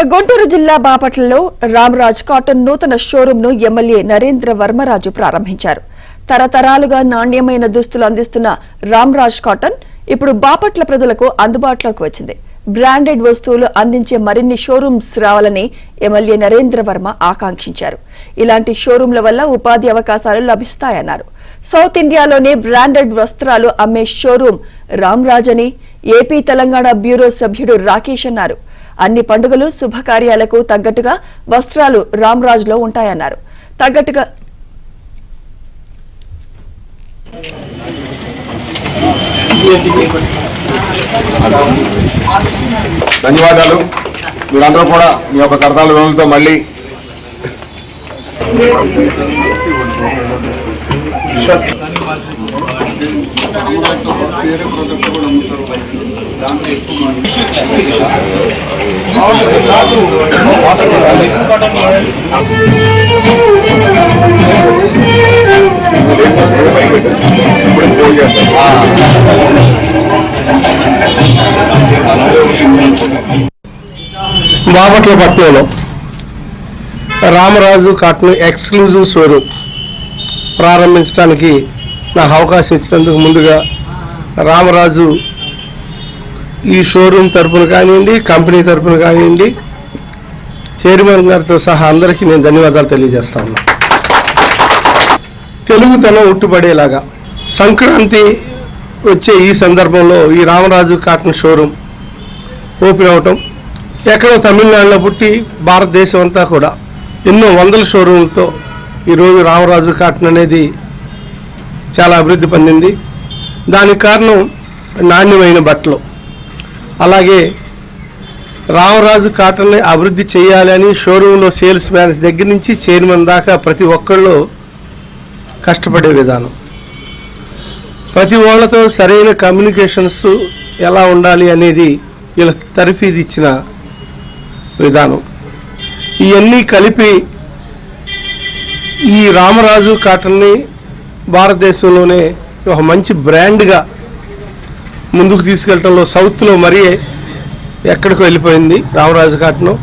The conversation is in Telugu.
గుంటూరు జిల్లా బాపట్లలో రామరాజ్ కాటన్ నూతన షోరూంను ఎమ్మెల్యే నరేంద్ర వర్మరాజు ప్రారంభించారు. తరతరాలుగా నాణ్యమైన దుస్తులు అందిస్తున్న రామరాజ్ కాటన్ ఇప్పుడు బాపట్ల ప్రజలకు అందుబాటులోకి వచ్చింది. బ్రాండెడ్ వస్తువులు అందించే మరిన్ని షోరూమ్స్ రావాలని ఎమ్మెల్యే నరేంద్ర వర్మ ఆకాంక్షించారు. ఇలాంటి షోరూంల వల్ల ఉపాధి అవకాశాలు లభిస్తాయన్నారు. సౌత్ ఇండియాలోనే బ్రాండెడ్ వస్త్రాలు అమ్మే షోరూం రామరాజ్ అని ఏపీ తెలంగాణ బ్యూరో సభ్యుడు రాకేష్ అన్నారు. అన్ని పండుగలు శుభకార్యాలకు తగ్గట్టుగా వస్త్రాలు రామరాజ్ లో ఉంటాయన్నారు. తగ్గట్టుగా ధన్యవాదాలు. మీరందరూ కూడా మీ యొక్క కర్తాల వివరణలతో మళ్ళీ బాపట్ల పట్టణంలో రామరాజు కాటన్ ఎక్స్క్లూజివ్ షోరూమ్ ప్రారంభించడానికి నాకు అవకాశం ఇచ్చినందుకు ముందుగా రామరాజు ఈ షోరూమ్ తరపున కానివ్వండి, కంపెనీ తరపున కానివ్వండి, చైర్మన్ గారితో సహా అందరికీ నేను ధన్యవాదాలు తెలియజేస్తా ఉన్నా. తెలుగుతనం ఉట్టుపడేలాగా సంక్రాంతి వచ్చే ఈ సందర్భంలో ఈ రామరాజు కాటన్ షోరూమ్ ఓపెన్ అవటం, ఎక్కడో తమిళనాడులో పుట్టి భారతదేశం అంతా కూడా ఎన్నో వందల షోరూమ్లతో ఈరోజు రామరాజు కాటన్ అనేది చాలా అభివృద్ధి పొందింది. దానికి కారణం నాణ్యమైన బట్టలు. అలాగే రామరాజు కాటన్ని అభివృద్ధి చేయాలని షోరూంలో సేల్స్ మ్యాన్స్ దగ్గర నుంచి చైర్మన్ దాకా ప్రతి ఒక్కళ్ళు కష్టపడే విధానం, ప్రతి వాళ్ళతో సరైన కమ్యూనికేషన్స్ ఎలా ఉండాలి అనేది వీళ్ళ తరఫీదు ఇచ్చిన విధానం, ఇవన్నీ కలిపి ఈ రామరాజు కాటన్ని భారతదేశంలోనే ఒక మంచి బ్రాండ్గా ముందుకు తీసుకెళ్ళటంలో సౌత్లో మరీ ఎక్కడికి వెళ్ళిపోయింది రామరాజు కాటను.